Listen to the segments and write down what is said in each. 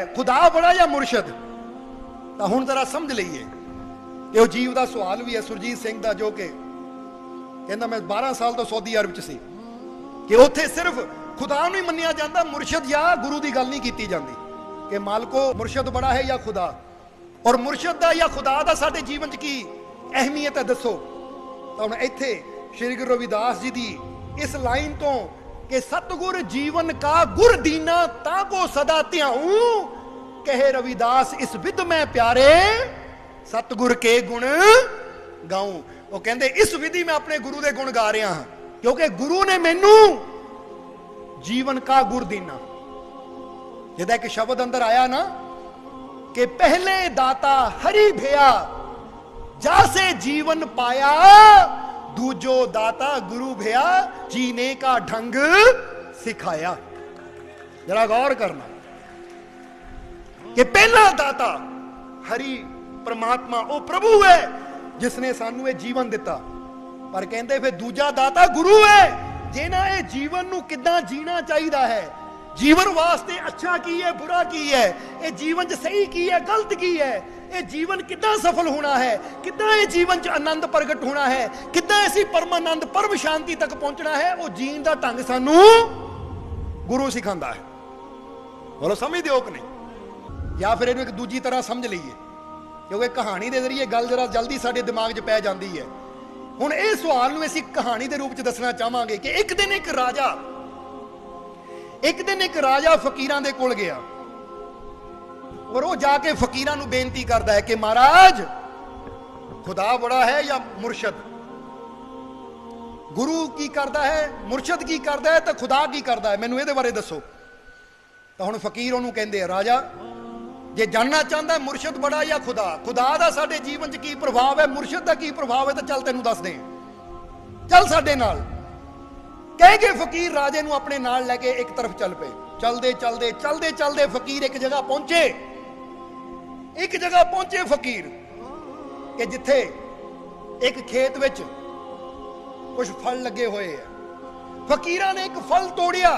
खुदा बड़ा या मुर्शद? तो हुण जरा समझ लईए कि वो जीव का सवाल भी है सुरजीत सिंह का, जो कि कहता मैं 12 साल तो सऊदी अरब च सी कि उत्थे सिर्फ खुदा नूं ही मन्निया जाता, मुर्शद या गुरु की गल नहीं की जाती कि मालको मुर्शद बड़ा है या खुदा। और मुर्शद का या खुदा का साडे जीवन च की अहमियत है दसो। तो हुण इत्थे श्री गुरु रविदास जी की इस लाइन तो कि सतगुर जीवन का गुर दीना ताको सदा ध्याऊं, कहे रविदास इस विद में प्यारे सतगुर के गुण गाऊं। वो कहते इस विधि में अपने गुरु के गुण गा रहा हाँ, क्योंकि गुरु ने मैनू जीवन का गुर दीना। जिदा एक शब्द अंदर आया ना कि पहले दाता हरि भया जासे जीवन पाया, दूजो दाता गुरु भया जीने का ढंग सिखाया। जरा गौर करना कि पहला दाता हरि परमात्मा वो प्रभु है जिसने सानू ये जीवन दिता, पर कहते फिर दूजा दाता गुरु है जिन्हां ये जीवन नू किदां जीना चाहिदा है, जीवन वास्ते अच्छा की है बुरा की है, ये जीवन च सही की है गलत की है, ये जीवन कितना सफल होना है, कितना ये जीवन च आनंद प्रगट होना है, कितना ऐसी परमानंद परम शांति तक पहुंचना है, वो जीन का ढंग सानू गुरु सिखांदा है। बोलो समझ दिओ कि नहीं? या फिर इहनूं एक दूजी तरह समझ लईए, क्योंकि कहानी के जरिए गल जरा जल्दी साडे दिमाग च पै जाती है। हुण इह सवाल नूं असीं कहानी के रूप च दसना चाहांगे कि एक दिन एक राजा फकीरां दे कोल गया और वो जाके फकीरां नूं बेनती करदा है कि महाराज खुदा बड़ा है या मुर्शद? गुरु की करदा है, मुर्शद की करदा है, तो खुदा की करदा है, मैनूं इहदे बारे दसो। तो हुण फकीर उहनूं कहंदे राजा जे जानना चाहता है मुर्शद बड़ा या खुदा, खुदा का साडे जीवन च की प्रभाव है, मुर्शद का की प्रभाव है, तो चल तेनूं दस दें, चल साडे नाल। कह के फकीर राजे नूं अपने नाल लैके एक तरफ चल पे। चलदे चलदे चलदे चलदे फकीर एक जगह पहुंचे फकीर कि जिथे एक खेत विच कुछ फल लगे हुए हैं। फकीरां ने एक फल तोड़िया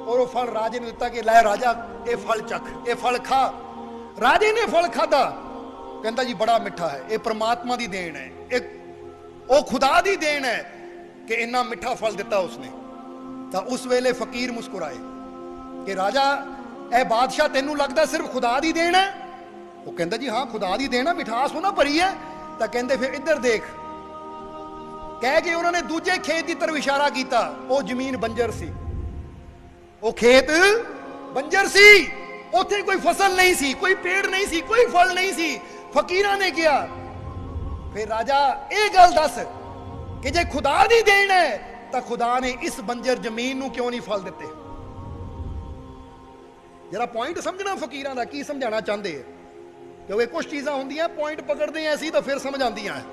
और वो फल राजे ने दिता कि लै राजा ये फल चख, ये फल खा। राजे ने फल खादा, कहता जी बड़ा मिठा है, ये परमात्मा की देन है, एक वो खुदा की देन है कि इन्ना मिठा फल दिता उसने। तो उस वेले फकीर मुस्कुराए कि राजा ए बादशाह तेनू लगता सिर्फ खुदा की देन है? वो कहता जी हाँ खुदा की देन है, मिठास होना भरी है। तो कहते फिर इधर देख, कह के उन्होंने दूजे खेत की तरफ इशारा किया। वो जमीन बंजर सी, वो खेत बंजर सी, उत्थे कोई फसल नहीं सी, कोई पेड़ नहीं सी, कोई फल नहीं सी। फकीरां ने किया फिर राजा ये गल दस कि जे खुदा दी देन है तो खुदा ने इस बंजर जमीन नूं क्यों नहीं फल दिते? जरा पॉइंट समझना फकीरां दा की समझाना चाहते हैं, क्योंकि कुछ चीज़ां होंदियां पॉइंट पकड़ते हैं असीं तो फिर समझ आंदियां हैं।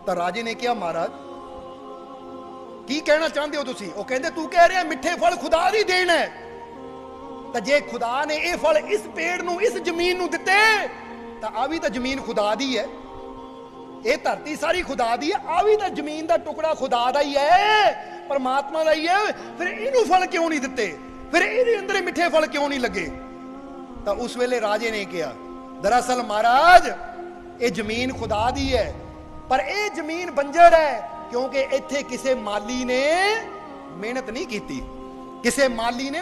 तो राजे ने कहा महाराज की कहना चाहते हो तुसीं? वो कहते तू कह रहा मिठे फल खुदा दी देन है, तो जे खुदा ने ये फल इस पेड़ नूं इस जमीन नूं दिते तो आ भी तो जमीन खुदा दी है, ये धरती सारी खुदा दी है, आ भी तो जमीन का टुकड़ा खुदा दा ही है, परमात्मा दा ही है, फिर इनू फल क्यों नहीं दिते, फिर इहदे अंदर मिठे फल क्यों नहीं लगे? तो उस वेले राजे ने कहा दरअसल महाराज ये जमीन खुदा दी है, पर यह जमीन बंजर है क्योंकि इत्थे किसी माली ने मेहनत नहीं की, किसी माली ने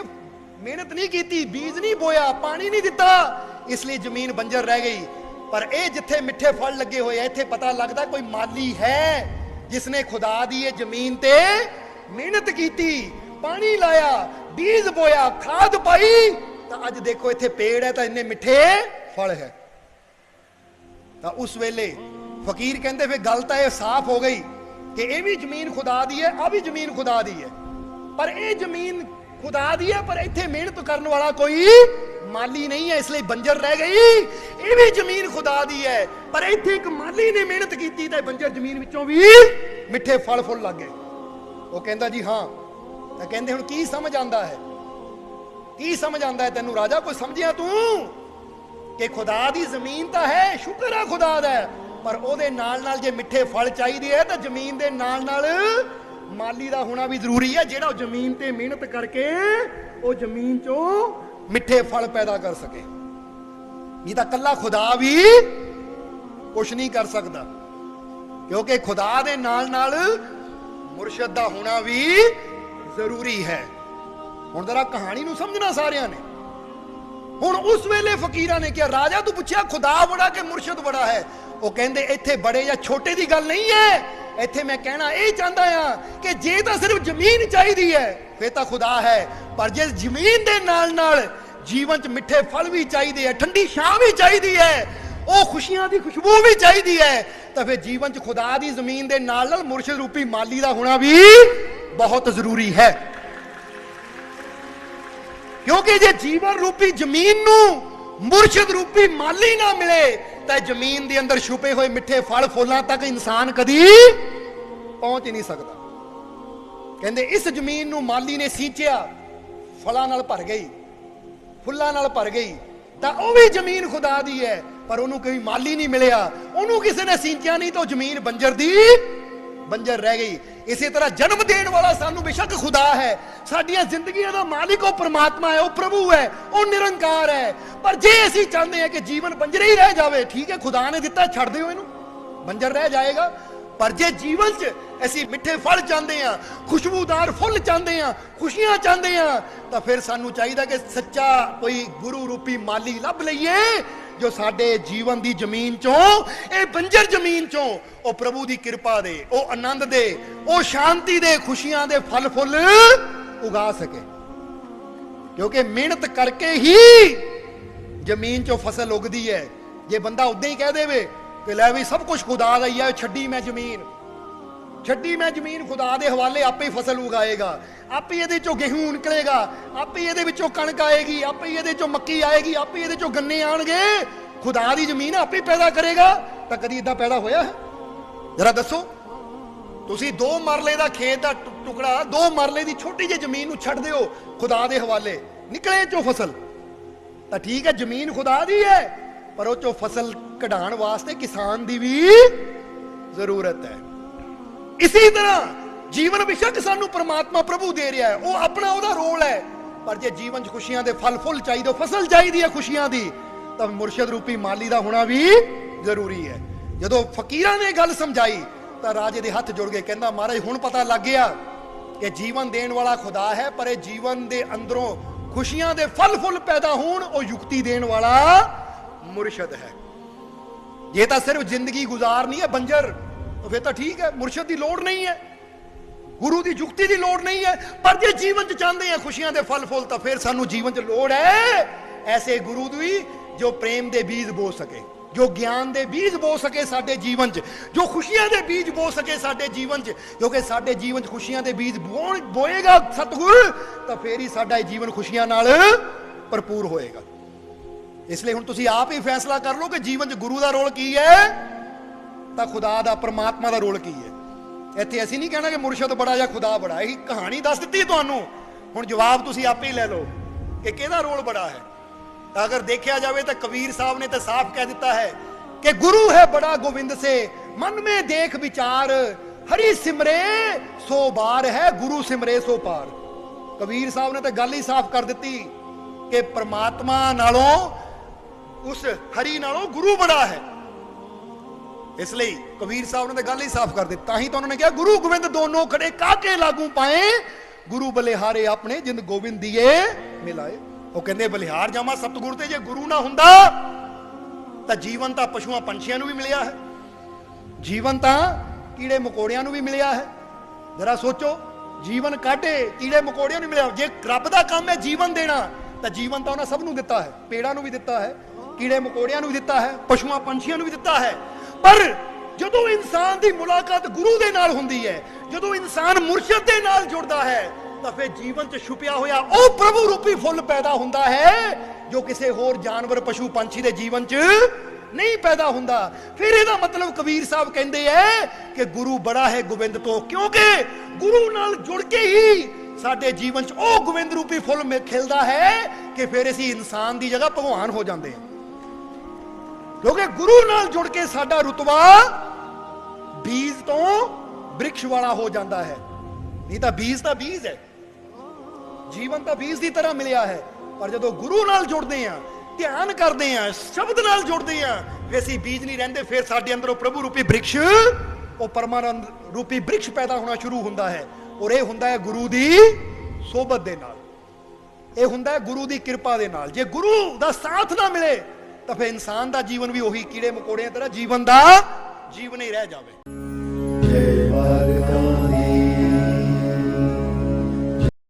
मेहनत नहीं की, बीज नहीं बोया, पानी नहीं दिता, इसलिए जमीन बंजर रह गई। पर ये जिथे मिठे फल लगे हुए इत्थे पता लगता कोई माली है जिसने खुदा दी ये जमीन ते मेहनत की, पानी लाया, बीज बोया, खाद पाई, तो अज देखो इत्थे पेड़ है तो इन्ने मिठे फल है। तो उस वेले फकीर कहते फिर गल तो यह साफ हो गई कि यह भी जमीन खुदा दी है, आ भी जमीन खुदा दी है, पर यह जमीन खुदा दी है पर इत्थे मेहनत करने वाला कोई माली नहीं है, इसलिए बंजर रह गई। ये भी जमीन खुदा दी है पर इत्थे एक माली ने मेहनत की तो बंजर जमीन विचों भी मिठे फल फुल लग गए। वो कहता जी हाँ। तो कहते हुण की समझ आंदा है, की समझ आंदा है तेनू राजा? कोई समझिया तू कि खुदा दी जमीन तो है, शुक्र है खुदा दा, पर ओदे नाल नाल जे मिठे फल चाहिए है तो जमीन दे नाल नाल माली दा होना भी जरूरी है, जेड़ा जमीन ते मेहनत करके वो जमीन चो ਮਿੱਠੇ ਫਲ ਪੈਦਾ ਕਰ ਸਕੇ। ਨਹੀਂ ਤਾਂ ਕੱਲਾ ਖੁਦਾ ਵੀ ਕੁਛ ਨਹੀਂ ਕਰ ਸਕਦਾ, ਕਿਉਂਕਿ ਖੁਦਾ ਦੇ ਨਾਲ ਨਾਲ ਮੁਰਸ਼ਦ ਦਾ ਹੋਣਾ ਵੀ ਜ਼ਰੂਰੀ ਹੈ। ਹੁਣ ਜਰਾ ਕਹਾਣੀ ਨੂੰ ਸਮਝਣਾ ਸਾਰਿਆਂ ਨੇ। ਹੁਣ ਉਸ ਵੇਲੇ ਫਕੀਰਾਂ ਨੇ ਕਿਹਾ, ਰਾਜਾ ਤੂੰ ਪੁੱਛਿਆ ਖੁਦਾ ਬੜਾ ਕਿ ਮੁਰਸ਼ਦ ਬੜਾ ਹੈ? ਉਹ ਕਹਿੰਦੇ ਇੱਥੇ ਬੜੇ ਜਾਂ ਛੋਟੇ ਦੀ ਗੱਲ ਨਹੀਂ ਹੈ, ਇੱਥੇ ਮੈਂ ਕਹਿਣਾ ਇਹ ਚਾਹੁੰਦਾ ਆ ਕਿ ਜੇ ਤਾਂ ਸਿਰਫ ਜ਼ਮੀਨ ਚਾਹੀਦੀ ਹੈ ਫੇਰ ਤਾਂ ਖੁਦਾ ਹੈ, ਪਰ ਜੇ ਜ਼ਮੀਨ ਦੇ ਨਾਲ ਨਾਲ ਜੀਵਨ 'ਚ ਮਿੱਠੇ ਫਲ ਵੀ ਚਾਹੀਦੇ ਹੈ, ਠੰਡੀ ਛਾਂ ਵੀ ਚਾਹੀਦੀ ਹੈ, ਉਹ ਖੁਸ਼ੀਆਂ ਦੀ ਖੁਸ਼ਬੂ ਵੀ ਚਾਹੀਦੀ ਹੈ, ਤਾਂ ਫਿਰ ਜੀਵਨ 'ਚ ਖੁਦਾ ਦੀ ਜ਼ਮੀਨ ਦੇ ਨਾਲ ਨਾਲ ਮੁਰਸ਼ਦ ਰੂਪੀ ਮਾਲੀ ਦਾ ਹੋਣਾ ਵੀ ਬਹੁਤ ਜ਼ਰੂਰੀ ਹੈ। ਕਿਉਂਕਿ ਜੇ ਜੀਵਨ ਰੂਪੀ ਜ਼ਮੀਨ ਨੂੰ ਮੁਰਸ਼ਦ ਰੂਪੀ ਮਾਲੀ ਨਾ ਮਿਲੇ ਤਾਂ ਜ਼ਮੀਨ ਦੇ ਅੰਦਰ ਛੁਪੇ ਹੋਏ ਮਿੱਠੇ ਫਲ ਫੁੱਲਾਂ ਤੱਕ ਇਨਸਾਨ ਕਦੀ ਪਹੁੰਚ ਨਹੀਂ ਸਕਦਾ। ਕਹਿੰਦੇ ਇਸ ਜ਼ਮੀਨ ਨੂੰ ਮਾਲੀ ਨੇ ਸੀਂਚਿਆ, ਫਲਾਂ ਨਾਲ ਭਰ ਗਈ, ਫੁੱਲਾਂ ਨਾਲ ਭਰ ਗਈ, ਤਾਂ ਉਹ ਵੀ ਜ਼ਮੀਨ ਖੁਦਾ ਦੀ ਹੈ, ਪਰ ਉਹਨੂੰ ਕੋਈ ਮਾਲੀ ਨਹੀਂ ਮਿਲਿਆ, ਉਹਨੂੰ ਕਿਸੇ ਨੇ ਸੀਂਚਿਆ ਨਹੀਂ, ਤਾਂ ਉਹ ਜ਼ਮੀਨ ਬੰਜਰ ਦੀ ਬੰਜਰ ਰਹਿ ਗਈ। ਇਸੇ ਤਰ੍ਹਾਂ ਜਨਮ ਦੇਣ ਵਾਲਾ ਸਾਨੂੰ ਬੇਸ਼ੱਕ ਖੁਦਾ ਹੈ, ਸਾਡੀਆਂ ਜ਼ਿੰਦਗੀਆਂ ਦਾ ਮਾਲਿਕ ਉਹ ਪਰਮਾਤਮਾ ਹੈ, ਉਹ ਪ੍ਰਭੂ ਹੈ, ਉਹ ਨਿਰੰਕਾਰ ਹੈ, ਪਰ ਜੇ ਅਸੀਂ ਚਾਹੁੰਦੇ ਹਾਂ ਕਿ ਜੀਵਨ ਬੰਜਰ ਹੀ ਰਹਿ ਜਾਵੇ, ਠੀਕ ਹੈ ਖੁਦਾ ਨੇ ਦਿੱਤਾ, ਛੱਡ ਦਿਓ ਇਹਨੂੰ, ਬੰਜਰ ਰਹਿ ਜਾਏਗਾ। ਪਰ ਜੇ ਜੀਵਨ 'ਚ ਅਸੀਂ ਮਿੱਠੇ ਫਲ ਚਾਹੁੰਦੇ ਹਾਂ, ਖੁਸ਼ਬੂਦਾਰ ਫੁੱਲ ਚਾਹੁੰਦੇ ਹਾਂ, ਖੁਸ਼ੀਆਂ ਚਾਹੁੰਦੇ ਹਾਂ, ਤਾਂ ਫਿਰ ਸਾਨੂੰ ਚਾਹੀਦਾ ਕਿ ਸੱਚਾ ਕੋਈ ਗੁਰੂ ਰੂਪੀ ਮਾਲੀ ਲੱਭ ਲਈਏ, ਜੋ ਸਾਡੇ ਜੀਵਨ ਦੀ ਜ਼ਮੀਨ ਚੋਂ, ਇਹ ਬੰਜਰ ਜ਼ਮੀਨ ਚੋਂ ਉਹ ਪ੍ਰਭੂ ਦੀ ਕਿਰਪਾ ਦੇ, ਉਹ ਆਨੰਦ ਦੇ, ਉਹ ਸ਼ਾਂਤੀ ਦੇ, ਖੁਸ਼ੀਆਂ ਦੇ ਫਲ ਫੁੱਲ ਉਗਾ ਸਕੇ। ਕਿਉਂਕਿ ਮਿਹਨਤ ਕਰਕੇ ਹੀ ਜ਼ਮੀਨ ਚੋਂ ਫਸਲ ਉਗਦੀ ਹੈ। ਜੇ ਬੰਦਾ ਉਦਾਂ ਹੀ ਕਹਿ ਦੇਵੇ ਕਿ ਲੈ ਵੀ ਸਭ ਕੁਝ ਖੁਦਾ ਦਾ ਹੀ ਹੈ, ਛੱਡੀ ਮੈਂ ਜ਼ਮੀਨ ਖੁਦਾ ਦੇ ਹਵਾਲੇ, ਆਪੇ ਫਸਲ ਉਗਾਏਗਾ, ਆਪੇ ਇਹਦੇ ਚੋਂ ਗੇਹੂੰ ਨਿਕਲੇਗਾ, ਆਪੇ ਇਹਦੇ ਵਿੱਚੋਂ ਕਣਕ ਆਏਗੀ, ਆਪੇ ਇਹਦੇ ਚੋਂ ਮੱਕੀ ਆਏਗੀ, ਆਪੇ ਇਹਦੇ ਚੋਂ ਗੰਨੇ ਆਣਗੇ, ਖੁਦਾ ਦੀ ਜ਼ਮੀਨ ਆਪੇ ਪੈਦਾ ਕਰੇਗਾ। ਤਾਂ ਕਦੀ ਇਦਾਂ ਪੈਦਾ ਹੋਇਆ ਹੈ? ਜਰਾ ਦੱਸੋ। ਤੁਸੀਂ 2 ਮਰਲੇ ਦਾ ਖੇਤ ਦਾ ਟੁਕੜਾ, 2 ਮਰਲੇ ਦੀ ਛੋਟੀ ਜਿਹੀ ਜ਼ਮੀਨ ਨੂੰ ਛੱਡ ਦਿਓ ਖੁਦਾ ਦੇ ਹਵਾਲੇ, ਨਿਕਲੇ ਚੋਂ ਫਸਲ, ਤਾਂ ਠੀਕ ਹੈ ਜ਼ਮੀਨ ਖੁਦਾ ਦੀ ਹੈ, ਪਰ ਉਹ ਚੋਂ ਫਸਲ ਕਢਾਉਣ ਵਾਸਤੇ ਕਿਸਾਨ ਦੀ ਵੀ ਜ਼ਰੂਰਤ ਹੈ। ਇਸੇ ਤਰ੍ਹਾਂ ਜੀਵਨ ਬੇਸ਼ੱਕ ਸਾਨੂੰ ਪਰਮਾਤਮਾ ਪ੍ਰਭੂ ਦੇ ਰਿਹਾ ਹੈ, ਉਹ ਆਪਣਾ ਉਹਦਾ ਰੋਲ ਹੈ, ਪਰ ਜੇ ਜੀਵਨ 'ਚ ਖੁਸ਼ੀਆਂ ਦੇ ਫਲ ਫੁੱਲ ਚਾਹੀਦੇ, ਫਸਲ ਚਾਹੀਦੀ ਹੈ ਖੁਸ਼ੀਆਂ ਦੀ, ਤਾਂ ਮੁਰਸ਼ਦ ਰੂਪੀ ਮਾਲੀ ਦਾ ਹੋਣਾ ਵੀ ਜ਼ਰੂਰੀ ਹੈ। ਜਦੋਂ ਫਕੀਰਾਂ ਨੇ ਗੱਲ ਸਮਝਾਈ ਤਾਂ ਰਾਜੇ ਦੇ ਹੱਥ ਜੁੜ ਗਏ, ਕਹਿੰਦਾ ਮਹਾਰਾਜ ਹੁਣ ਪਤਾ ਲੱਗ ਗਿਆ ਕਿ ਜੀਵਨ ਦੇਣ ਵਾਲਾ ਖੁਦਾ ਹੈ, ਪਰ ਇਹ ਜੀਵਨ ਦੇ ਅੰਦਰੋਂ ਖੁਸ਼ੀਆਂ ਦੇ ਫਲ ਫੁੱਲ ਪੈਦਾ ਹੋਣ, ਉਹ ਯੁਕਤੀ ਦੇਣ ਵਾਲਾ ਮੁਰਸ਼ਦ ਹੈ। ਜੇ ਤਾਂ ਸਿਰਫ ਜ਼ਿੰਦਗੀ ਗੁਜ਼ਾਰਨੀ ਹੈ ਬੰਜਰ, ਤਾਂ ਫਿਰ ਤਾਂ ਠੀਕ ਹੈ, ਮੁਰਸ਼ਦ ਦੀ ਲੋੜ ਨਹੀਂ ਹੈ, ਗੁਰੂ ਦੀ ਯੁਕਤੀ ਦੀ ਲੋੜ ਨਹੀਂ ਹੈ। ਪਰ ਜੇ ਜੀਵਨ 'ਚ ਚਾਹੁੰਦੇ ਆ ਖੁਸ਼ੀਆਂ ਦੇ ਫਲ ਫੁੱਲ, ਤਾਂ ਫਿਰ ਸਾਨੂੰ ਜੀਵਨ 'ਚ ਲੋੜ ਹੈ ਐਸੇ ਗੁਰੂ ਦੀ ਜੋ ਪ੍ਰੇਮ ਦੇ ਬੀਜ ਬੋ ਸਕੇ, ਜੋ ਗਿਆਨ ਦੇ ਬੀਜ ਬੋ ਸਕੇ ਸਾਡੇ ਜੀਵਨ 'ਚ, ਜੋ ਖੁਸ਼ੀਆਂ ਦੇ ਬੀਜ ਬੋ ਸਕੇ ਸਾਡੇ ਜੀਵਨ 'ਚ। ਕਿਉਂਕਿ ਸਾਡੇ ਜੀਵਨ 'ਚ ਖੁਸ਼ੀਆਂ ਦੇ ਬੀਜ ਬੋਏਗਾ ਸਤਿਗੁਰ, ਤਾਂ ਫੇਰ ਹੀ ਸਾਡਾ ਜੀਵਨ ਖੁਸ਼ੀਆਂ ਨਾਲ ਭਰਪੂਰ ਹੋਏਗਾ। ਇਸ ਲਈ ਹੁਣ ਤੁਸੀਂ ਆਪ ਹੀ ਫੈਸਲਾ ਕਰ ਲਓ ਕਿ ਜੀਵਨ 'ਚ ਗੁਰੂ ਦਾ ਰੋਲ ਕੀ ਹੈ, ਤਾਂ ਖੁਦਾ ਦਾ, ਪਰਮਾਤਮਾ ਦਾ ਰੋਲ ਕੀ ਹੈ। ਇੱਥੇ ਅਸੀਂ ਨਹੀਂ ਕਹਿਣਾ ਕਿ ਮੁਰਸ਼ਦ ਬੜਾ ਜਾਂ ਖੁਦਾ ਬੜਾ, ਇਹੀ ਕਹਾਣੀ ਦੱਸ ਦਿੱਤੀ ਤੁਹਾਨੂੰ, ਹੁਣ ਜਵਾਬ ਤੁਸੀਂ ਆਪੇ ਹੀ ਲੈ ਲਓ ਕਿ ਕਿਹਦਾ ਰੋਲ ਬੜਾ ਹੈ। ਤਾਂ ਅਗਰ ਦੇਖਿਆ ਜਾਵੇ ਤਾਂ ਕਬੀਰ ਸਾਹਿਬ ਨੇ ਤਾਂ ਸਾਫ਼ ਕਹਿ ਦਿੱਤਾ ਹੈ ਕਿ ਗੁਰੂ ਹੈ ਬੜਾ ਗੋविंद से मन में देख विचार, हरि सिमरे सो बार है, गुरु सिमरे सो पार। कबीर साहब ने तो गल ही साफ कर दी कि परमात्मा नालों, उस हरि नालों गुरु बड़ा है। इसलिए कबीर साहब ने तो गल ही साफ कर दी, ताही तो उन्होंने कहा गुरु गोविंद दोनों खड़े काके लागू पाए, गुरु बलिहारे अपने जिंद गोविंद दिए मिलाए। वो कहते बलिहार जावा सतगुरु ते जे गुरु ना हुंदा ਤਾਂ ਜੀਵਨ ਤਾਂ ਪਸ਼ੂਆਂ ਪੰਛੀਆਂ ਨੂੰ ਵੀ ਮਿਲਿਆ ਹੈ, ਜੀਵਨ ਤਾਂ ਕੀੜੇ ਮਕੌੜਿਆਂ ਨੂੰ ਵੀ ਮਿਲਿਆ ਹੈ। ਜਰਾ ਸੋਚੋ, ਜੀਵਨ ਕਾਟੇ ਕੀੜੇ ਮਕੌੜਿਆਂ ਨੂੰ ਮਿਲਿਆ। ਜੇ ਰੱਬ ਦਾ ਕੰਮ ਹੈ ਜੀਵਨ ਦੇਣਾ, ਤਾਂ ਜੀਵਨ ਤਾਂ ਉਹਨਾਂ ਸਭ ਨੂੰ ਦਿੱਤਾ ਹੈ, ਪੇੜਾਂ ਨੂੰ ਵੀ ਦਿੱਤਾ ਹੈ, ਕੀੜੇ ਮਕੌੜਿਆਂ ਨੂੰ ਵੀ ਦਿੱਤਾ ਹੈ, ਪਸ਼ੂਆਂ ਪੰਛੀਆਂ ਨੂੰ ਵੀ ਦਿੱਤਾ ਹੈ। ਪਰ ਜਦੋਂ ਇਨਸਾਨ ਦੀ ਮੁਲਾਕਾਤ ਗੁਰੂ ਦੇ ਨਾਲ ਹੁੰਦੀ ਹੈ, ਜਦੋਂ ਇਨਸਾਨ ਮੁਰਸ਼ਦ ਦੇ ਨਾਲ ਜੁੜਦਾ ਹੈ, ਤਾਂ ਫਿਰ ਜੀਵਨ 'ਚ ਛੁਪਿਆ ਹੋਇਆ ਉਹ ਪ੍ਰਭੂ ਰੂਪੀ ਫੁੱਲ ਪੈਦਾ ਹੁੰਦਾ ਹੈ, ਜੋ ਕਿਸੇ ਹੋਰ ਜਾਨਵਰ ਪਸ਼ੂ ਪੰਛੀ ਦੇ ਜੀਵਨ 'ਚ ਨਹੀਂ ਪੈਦਾ ਹੁੰਦਾ। ਫਿਰ ਇਹਦਾ ਮਤਲਬ ਕਬੀਰ ਸਾਹਿਬ ਕਹਿੰਦੇ ਐ ਕਿ ਗੁਰੂ ਬੜਾ ਹੈ ਗੋਬਿੰਦ ਤੋਂ, ਕਿਉਂਕਿ ਗੁਰੂ ਨਾਲ ਜੁੜ ਕੇ ਹੀ ਸਾਡੇ ਜੀਵਨ 'ਚ ਉਹ ਗੋਬਿੰਦ ਰੂਪੀ ਫੁੱਲ ਖਿਲਦਾ ਹੈ ਕਿ ਫਿਰ ਅਸੀਂ ਇਨਸਾਨ ਦੀ ਜਗ੍ਹਾ ਭਗਵਾਨ ਹੋ ਜਾਂਦੇ ਹਾਂ। ਕਿਉਂਕਿ ਗੁਰੂ ਨਾਲ ਜੁੜ ਕੇ ਸਾਡਾ ਰੁਤਬਾ ਬੀਜ ਤੋਂ ਬ੍ਰਿਕਸ਼ ਵਾਲਾ ਹੋ ਜਾਂਦਾ ਹੈ। ਨਹੀਂ ਤਾਂ ਬੀਜ ਹੈ, ਜੀਵਨ ਤਾਂ ਬੀਜ ਦੀ ਤਰ੍ਹਾਂ ਮਿਲਿਆ ਹੈ, ਪਰ ਜਦੋਂ ਗੁਰੂ ਨਾਲ ਜੁੜਦੇ ਆ, ਧਿਆਨ ਕਰਦੇ ਆ, ਸ਼ਬਦ ਨਾਲ ਜੁੜਦੇ ਆ, ਫਿਰ ਅਸੀਂ ਬੀਜ ਨਹੀਂ ਰਹਿੰਦੇ, ਫਿਰ ਸਾਡੇ ਅੰਦਰੋਂ ਪ੍ਰਭੂ ਰੂਪੀ ਬ੍ਰਿਕਸ਼, ਉਹ ਪਰਮਾਨੰਦ ਰੂਪੀ ਬ੍ਰਿਕਸ਼ ਪੈਦਾ ਹੋਣਾ ਸ਼ੁਰੂ ਹੁੰਦਾ ਹੈ। ਔਰ ਇਹ ਹੁੰਦਾ ਹੈ ਗੁਰੂ ਦੀ ਸੋਬਤ ਦੇ ਨਾਲ, ਇਹ ਹੁੰਦਾ ਹੈ ਗੁਰੂ ਦੀ ਕਿਰਪਾ ਦੇ ਨਾਲ। ਜੇ ਗੁਰੂ ਦਾ ਸਾਥ ਨਾ ਮਿਲੇ ਤਾਂ ਫਿਰ ਇਨਸਾਨ ਦਾ ਜੀਵਨ ਵੀ ਉਹੀ ਕੀੜੇ ਮਕੌੜਿਆਂ ਤਰ੍ਹਾਂ ਜੀਵਨ ਦਾ ਜੀਵਨ ਹੀ ਰਹਿ ਜਾਵੇ।